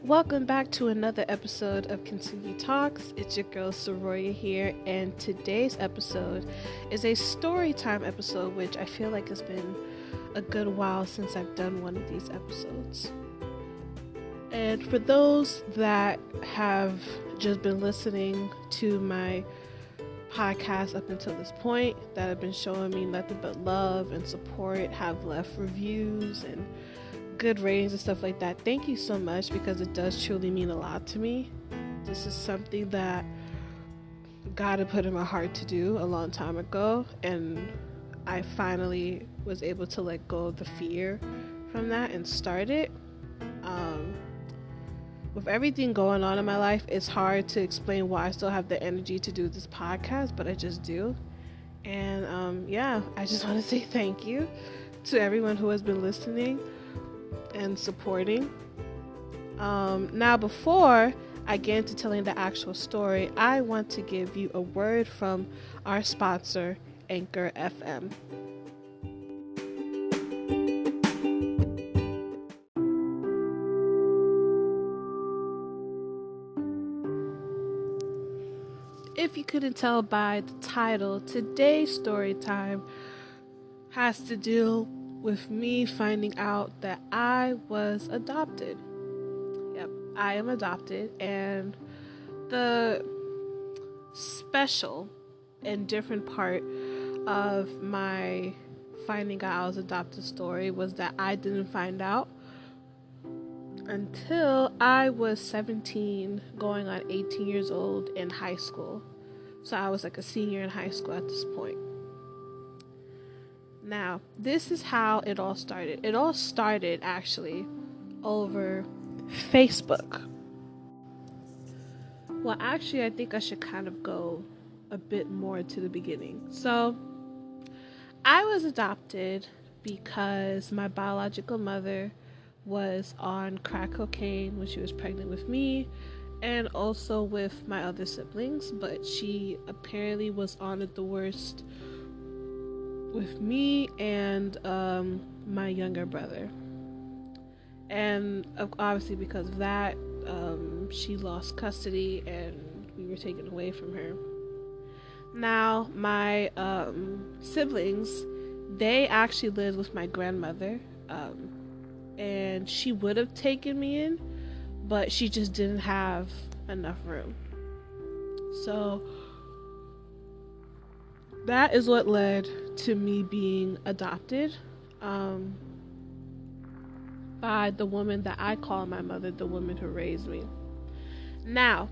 Welcome back to another episode of Continue Talks. It's your girl Soroya here, and today's episode is a story time episode, which I feel like it's been a good while since I've done one of these episodes. And for those that have just been listening to my podcast up until this point, that have been showing me nothing but love and support, have left reviews and good ratings and stuff like that, thank you so much, because it does truly mean a lot to me. This is something that God had put in my heart to do a long time ago, and I finally was able to let go of the fear from that and start it. With everything going on in my life, it's hard to explain why I still have the energy to do this podcast, but I just do. And I just want to say thank you to everyone who has been listening and supporting. Now, before I get into telling the actual story, I want to give you a word from our sponsor, Anchor FM. If you couldn't tell by the title, today's story time has to do with me finding out that I was adopted. Yep, I am adopted, and the special and different part of my finding out I was adopted story was that I didn't find out until I was 17, going on 18 years old in high school. So I was like a senior in high school at this point. Now, this is how it all started. It all started actually over Facebook. Well, actually, I think I should kind of go a bit more to the beginning. So, I was adopted because my biological mother was on crack cocaine when she was pregnant with me, and also with my other siblings, but she apparently was on it the worst with me and my younger brother. And obviously because of that, she lost custody and we were taken away from her. Now, my siblings, they actually lived with my grandmother, and she would have taken me in, but she just didn't have enough room. So that is what led to me being adopted by the woman that I call my mother, the woman who raised me. Now,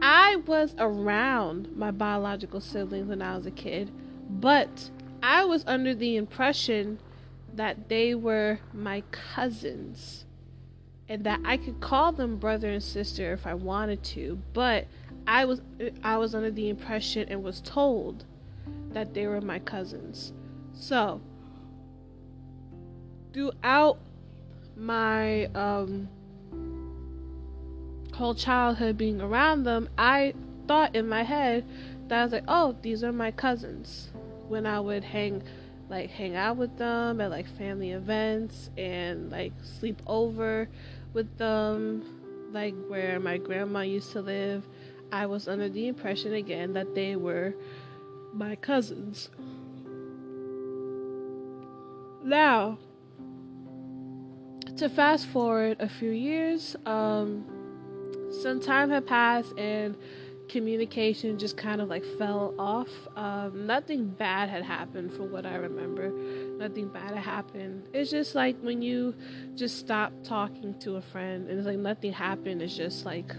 I was around my biological siblings when I was a kid, but I was under the impression that they were my cousins, and that I could call them brother and sister if I wanted to, but I was under the impression and was told that they were my cousins. So, throughout my whole childhood being around them, I thought in my head that I was like, oh, these are my cousins. When I would hang out with them at like family events and like sleep over with them, like where my grandma used to live, I was under the impression again that they were my cousins. Now, to fast forward a few years, some time had passed and communication just kind of like fell off. Nothing bad had happened from what I remember. Nothing bad had happened. It's just like when you just stop talking to a friend and it's like nothing happened. It's just like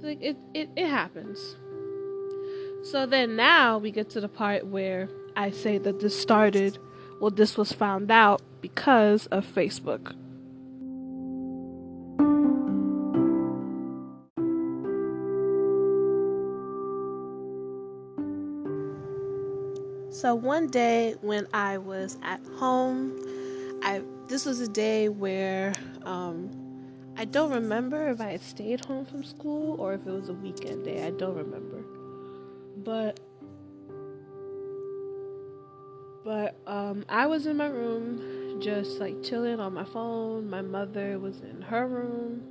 it happens. So then now we get to the part where I say that this was found out because of Facebook. So one day when I was at home, this was a day where I don't remember if I had stayed home from school or if it was a weekend day. I don't remember. But I was in my room just like chilling on my phone. My mother was in her room.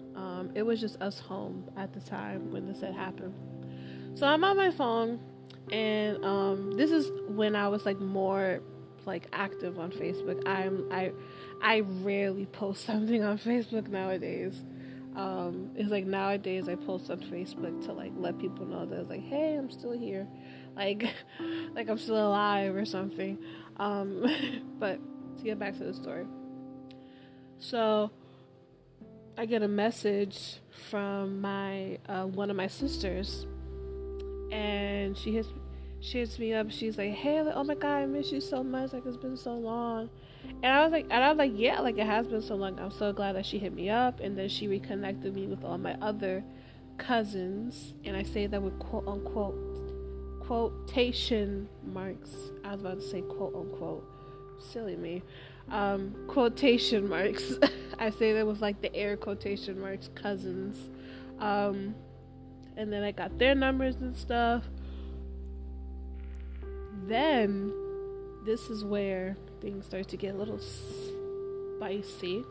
It was just us home at the time when this had happened. So I'm on my phone, and this is when I was like more like active on Facebook. I rarely post something on Facebook nowadays. It's like nowadays I post on Facebook to like let people know that it's like, hey, I'm still here, like like I'm still alive or something. But to get back to the story, so I get a message from my one of my sisters, and she hits me up. She's like, hey, like, oh my god, I miss you so much, like it's been so long. And I was like, yeah, like it has been so long. I'm so glad that she hit me up. And then she reconnected me with all my other cousins, and I say that with quote unquote quotation marks. I was about to say quote unquote, silly me. Quotation marks. I say that with like the air quotation marks, cousins. And then I got their numbers and stuff. Then this is where things start to get a little spicy.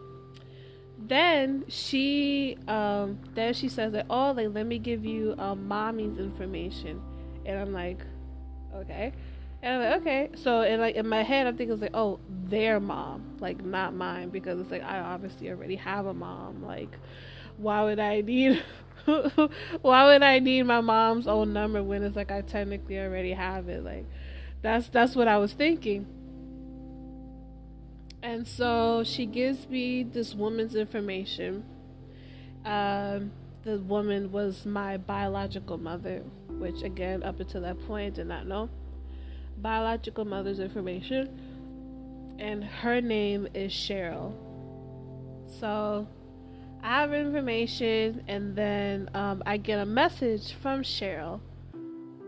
Then she says that, oh, like, let me give you mommy's information. And I'm like, okay. And I'm like, okay. So in my head I'm thinking, like, oh, their mom, like not mine, because it's like I obviously already have a mom. Like, why would I need my mom's own number when it's like I technically already have it? Like, that's what I was thinking. And so she gives me this woman's information. The woman was my biological mother, which again, up until that point, I did not know. Biological mother's information. And her name is Cheryl. So I have information, and then I get a message from Cheryl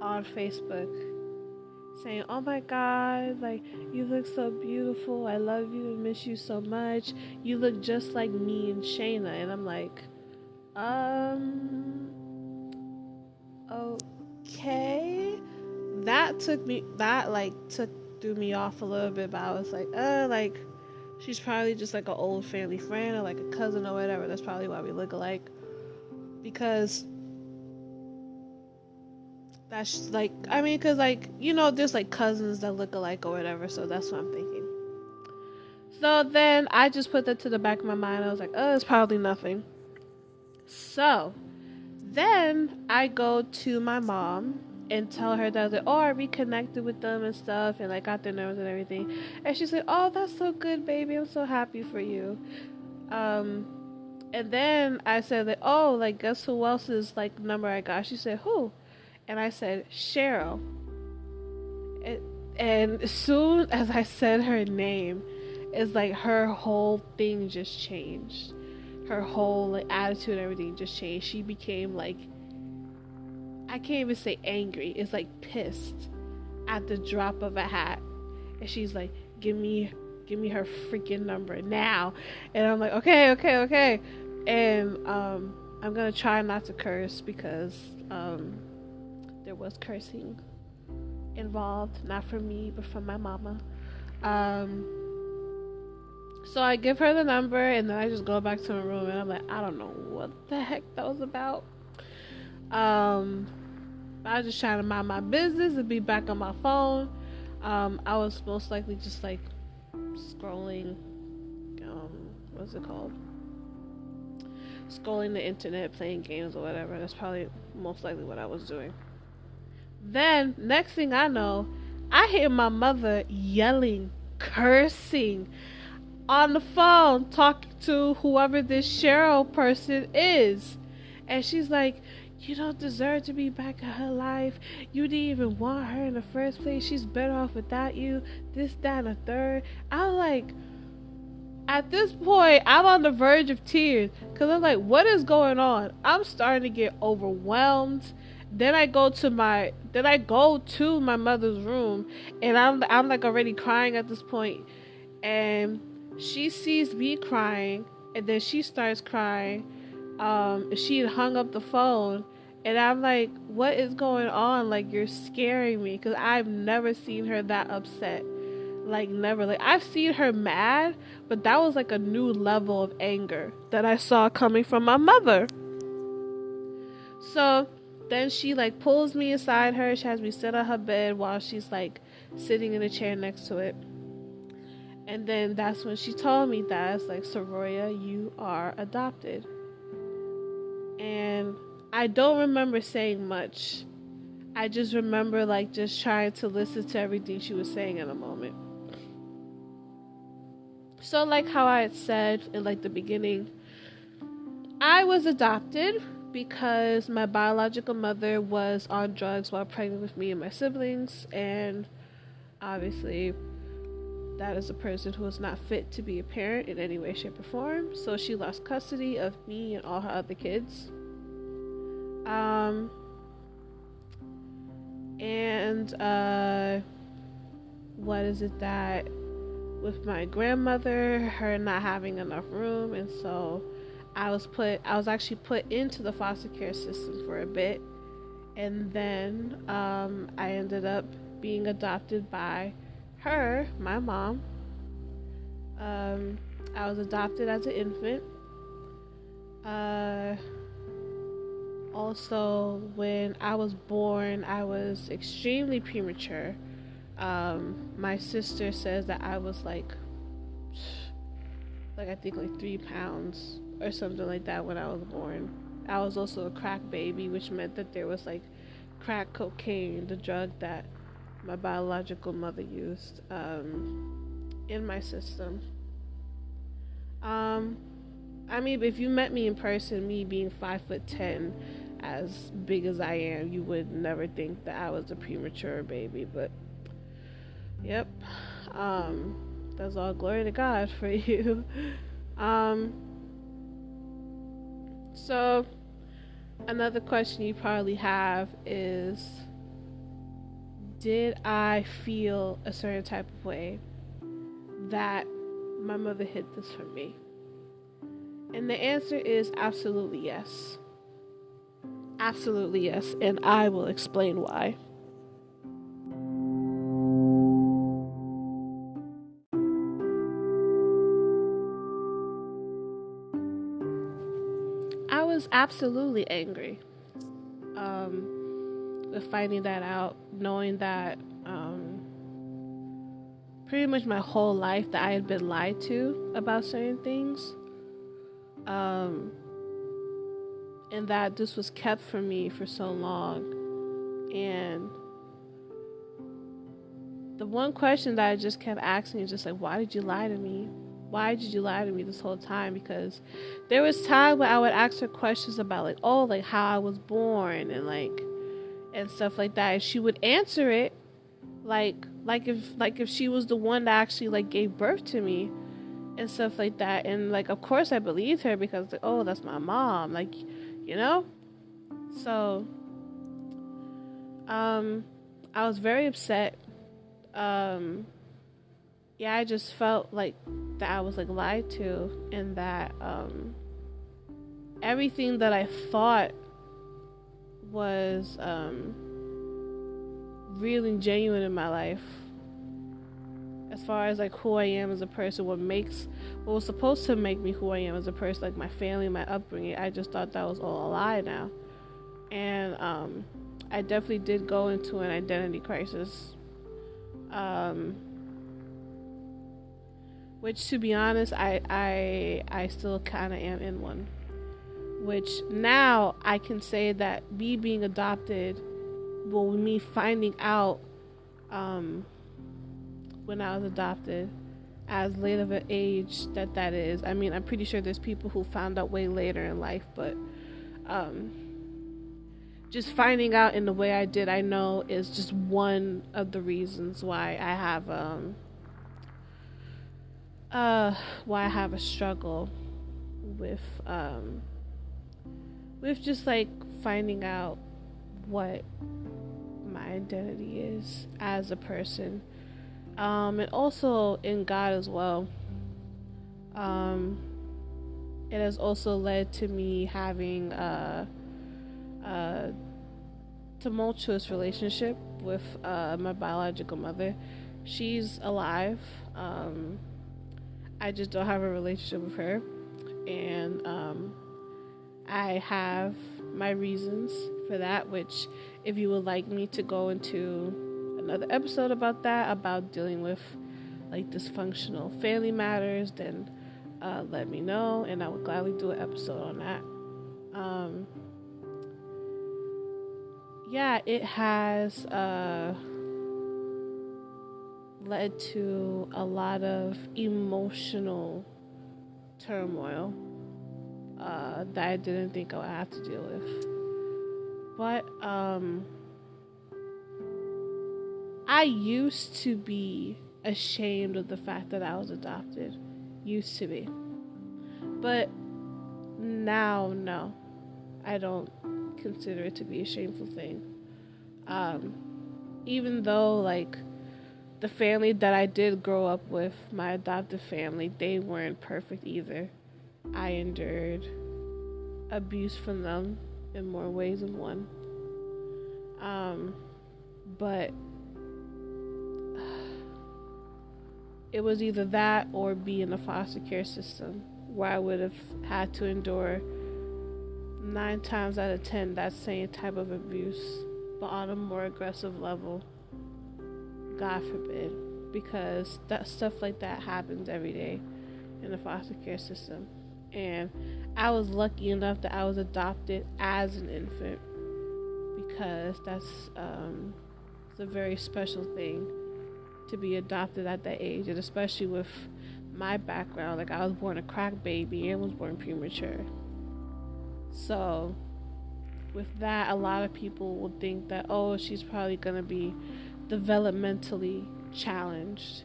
on Facebook saying, oh my god, like, you look so beautiful, I love you and miss you so much, you look just like me and Shayna. And I'm like, okay. That threw me off a little bit, but I was like, like, she's probably just like an old family friend or like a cousin or whatever. That's probably why we look alike, because that's like, I mean, because like, you know, there's like cousins that look alike or whatever, so that's what I'm thinking. So then I just put that to the back of my mind. I was like, oh, it's probably nothing. So then I go to my mom and tell her that I was like, oh, I reconnected with them and stuff, and like got their numbers and everything. And she's like, oh, that's so good, baby, I'm so happy for you. And then I said like, oh, like, guess who else's like number I got? She said, who? And I said, Cheryl. And as soon as I said her name, it's like her whole thing just changed. Her whole like attitude and everything just changed. She became like, I can't even say angry. It's like pissed at the drop of a hat. And she's like, give me her freaking number now. And I'm like, okay. And I'm gonna try not to curse, because there was cursing involved, not from me, but from my mama. So I give her the number, and then I just go back to my room, and I'm like, I don't know what the heck that was about. I was just trying to mind my business and be back on my phone. I was most likely just like scrolling, what's it called? Scrolling the internet, playing games or whatever. That's probably most likely what I was doing. Then, next thing I know, I hear my mother yelling, cursing on the phone, talking to whoever this Cheryl person is. And she's like, you don't deserve to be back in her life. You didn't even want her in the first place. She's better off without you. This, that, and a third. I'm like, at this point, I'm on the verge of tears, because I'm like, what is going on? I'm starting to get overwhelmed. Then I go to my mother's room, and I'm like already crying at this point. And she sees me crying, and then she starts crying. She had hung up the phone, and I'm like, what is going on? Like, you're scaring me, because I've never seen her that upset. like never. Like I've seen her mad, but that was like a new level of anger that I saw coming from my mother. So then she like pulls me aside her. She has me sit on her bed while she's like sitting in a chair next to it. And then that's when she told me that it's like, Soroya, you are adopted. And I don't remember saying much. I just remember like just trying to listen to everything she was saying in a moment. So like how I had said in like the beginning, I was adopted because my biological mother was on drugs while pregnant with me and my siblings, and obviously that is a person who is not fit to be a parent in any way, shape, or form. So she lost custody of me and all her other kids. What is it that with my grandmother, her not having enough room, and so I was actually put into the foster care system for a bit, and then I ended up being adopted by her, my mom. I was adopted as an infant. Also, when I was born, I was extremely premature. My sister says that I was like I think like 3 pounds or something like that when I was born. I was also a crack baby, which meant that there was like crack cocaine, the drug that my biological mother used, in my system. I mean, if you met me in person, me being 5'10", as big as I am, you would never think that I was a premature baby. But yep, that's all glory to God for you. So another question you probably have is, did I feel a certain type of way that my mother hid this from me? And the answer is absolutely yes. Absolutely yes, and I will explain why. I was absolutely angry with finding that out, knowing that pretty much my whole life that I had been lied to about certain things, and that this was kept from me for so long. And the one question that I just kept asking is just like, why did you lie to me? Why did you lie to me this whole time? Because there was time when I would ask her questions about like, oh, like how I was born and stuff like that, and she would answer it like if she was the one that actually like gave birth to me and stuff like that. And like, of course I believed her because like, oh, that's my mom, like, you know. So I was very upset. Yeah, I just felt like that I was like lied to, and that everything that I thought was really genuine in my life, as far as like who I am as a person, what was supposed to make me who I am as a person, like my family, my upbringing, I just thought that was all a lie now. And I definitely did go into an identity crisis, which, to be honest, I still kind of am in one. Which now I can say that me being adopted, well, me finding out when I was adopted, as late of an age that is. I mean, I'm pretty sure there's people who found out way later in life, but just finding out in the way I did, I know, is just one of the reasons why I have a struggle with just like finding out what my identity is as a person, and also in God as well. It has also led to me having a tumultuous relationship with my biological mother, She's alive. I just don't have a relationship with her. And I have my reasons for that, which, if you would like me to go into another episode about that, about dealing with like dysfunctional family matters, then let me know, and I would gladly do an episode on that. Yeah, it has led to a lot of emotional turmoil that I didn't think I would have to deal with. But I used to be ashamed of the fact that I was adopted. Used to be. But now, no. I don't consider it to be a shameful thing. Even though, like, the family that I did grow up with, my adoptive family, they weren't perfect either. I endured abuse from them in more ways than one. But it was either that or be in a foster care system where I would have had to endure 9 times out of 10 that same type of abuse, but on a more aggressive level. God forbid, because that stuff like that happens every day in the foster care system. And I was lucky enough that I was adopted as an infant, because that's it's a very special thing to be adopted at that age, and especially with my background. Like, I was born a crack baby and was born premature. So with that, a lot of people will think that, oh, she's probably gonna be developmentally challenged,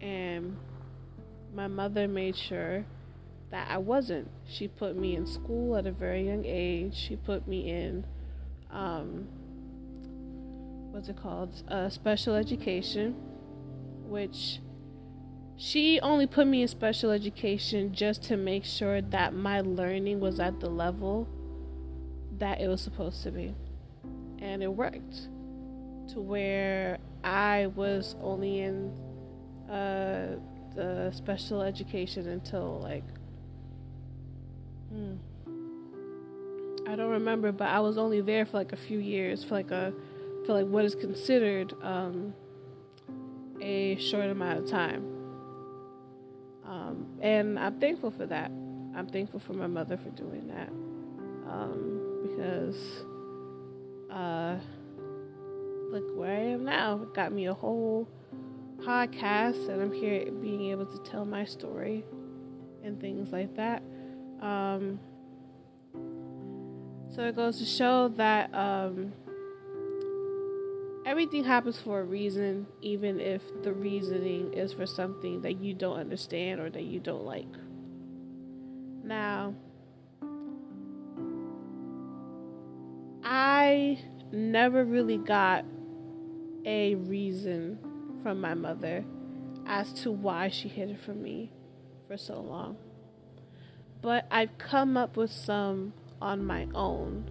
and my mother made sure that I wasn't. She put me in school at a very young age. She put me in special education, which she only put me in special education just to make sure that my learning was at the level that it was supposed to be. And it worked, to where I was only in the special education until like I don't remember, but I was only there for like a few years, for like what is considered a short amount of time. And I'm thankful for that. I'm thankful for my mother for doing that, because look where I am now. It got me a whole podcast, and I'm here being able to tell my story and things like that. So it goes to show that everything happens for a reason, even if the reasoning is for something that you don't understand or that you don't like. Now, I never really got a reason from my mother as to why she hid it from me for so long. But I've come up with some on my own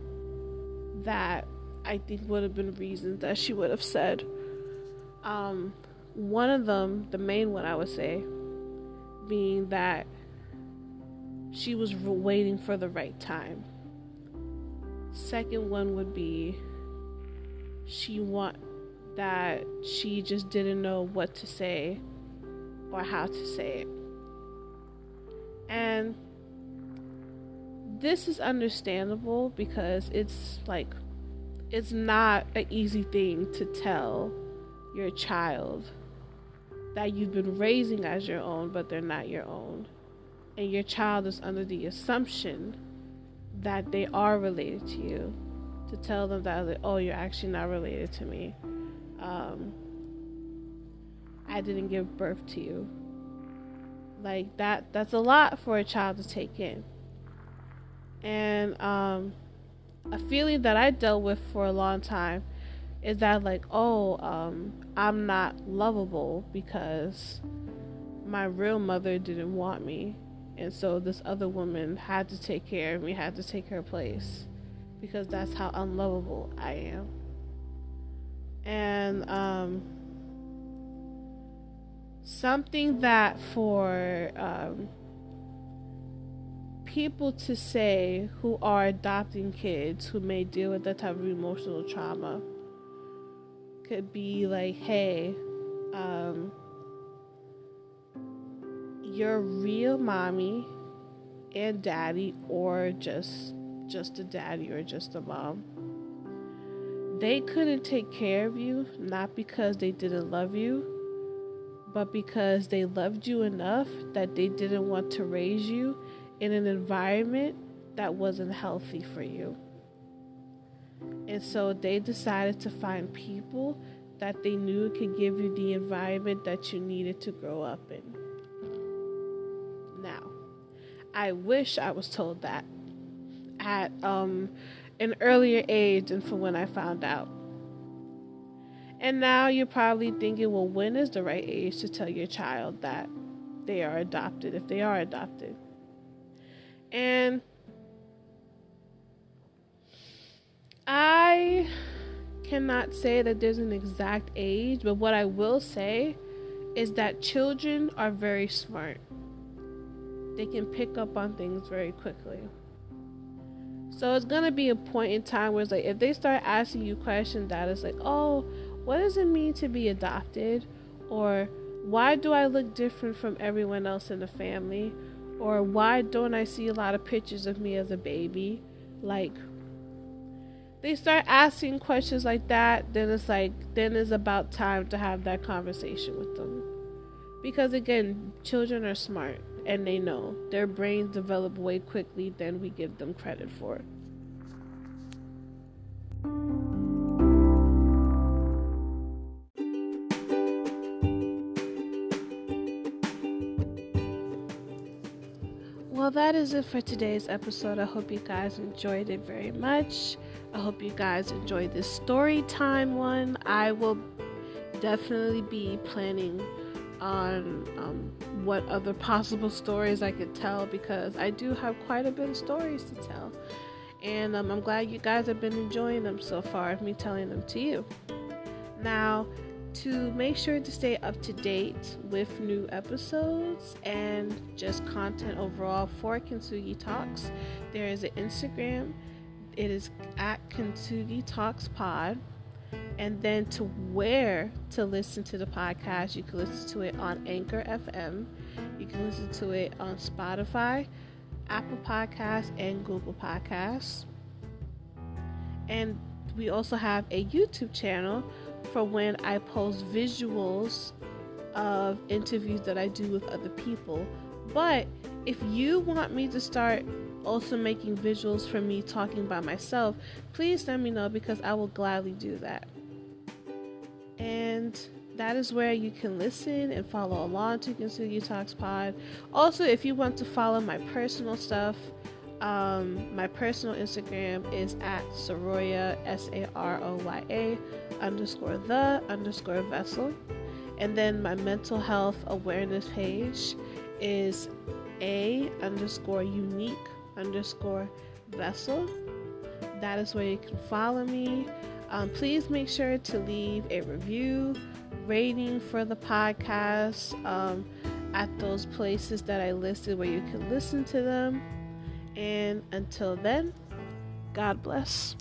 that I think would have been reasons that she would have said. One of them, the main one I would say, being that she was waiting for the right time. Second one would be she just didn't know what to say or how to say it. And this is understandable, because it's not an easy thing to tell your child that you've been raising as your own, but they're not your own. And your child is under the assumption that they are related to you. To tell them that, like, oh, you're actually not related to me. I didn't give birth to you. Like, that's a lot for a child to take in. And a feeling that I dealt with for a long time is that, like, I'm not lovable because my real mother didn't want me, and so this other woman had to take care of me, had to take her place, because that's how unlovable I am. And something that for people to say who are adopting kids who may deal with that type of emotional trauma could be like, hey, your real mommy and daddy, or just a daddy or just a mom, they couldn't take care of you, not because they didn't love you, but because they loved you enough that they didn't want to raise you in an environment that wasn't healthy for you. And so they decided to find people that they knew could give you the environment that you needed to grow up in. Now, I wish I was told that at an earlier age than for when I found out. And now you're probably thinking, well, when is the right age to tell your child that they are adopted, if they are adopted? And I cannot say that there's an exact age, but what I will say is that children are very smart. They can pick up on things very quickly. So it's going to be a point in time where it's like, if they start asking you questions that is like, oh, what does it mean to be adopted? Or why do I look different from everyone else in the family? Or why don't I see a lot of pictures of me as a baby? Like, they start asking questions like that, then it's about time to have that conversation with them. Because again, children are smart and they know. Their brains develop way quickly than we give them credit for. Well, that is it for today's episode. I hope you guys enjoyed it very much. I hope you guys enjoyed this story time one. I will definitely be planning on what other possible stories I could tell, because I do have quite a bit of stories to tell. And I'm glad you guys have been enjoying them so far, me telling them to you. Now, to make sure to stay up to date with new episodes and just content overall for Kintsugi Talks, there is an Instagram. It is at Kintsugi Talks Pod. And then to where to listen to the podcast, you can listen to it on Anchor FM. You can listen to it on Spotify, Apple Podcasts, and Google Podcasts. And we also have a YouTube channel for when I post visuals of interviews that I do with other people. But if you want me to start also making visuals for me talking by myself, please let me know, because I will gladly do that. And that is where you can listen and follow along to Kintsugi Talks Pod. Also, if you want to follow my personal stuff, my personal Instagram is at Saroya, SAROYA _the_vessel. And then my mental health awareness page is A_unique_vessel. That is where you can follow me. Please make sure to leave a review, rating for the podcast at those places that I listed where you can listen to them. And until then, God bless.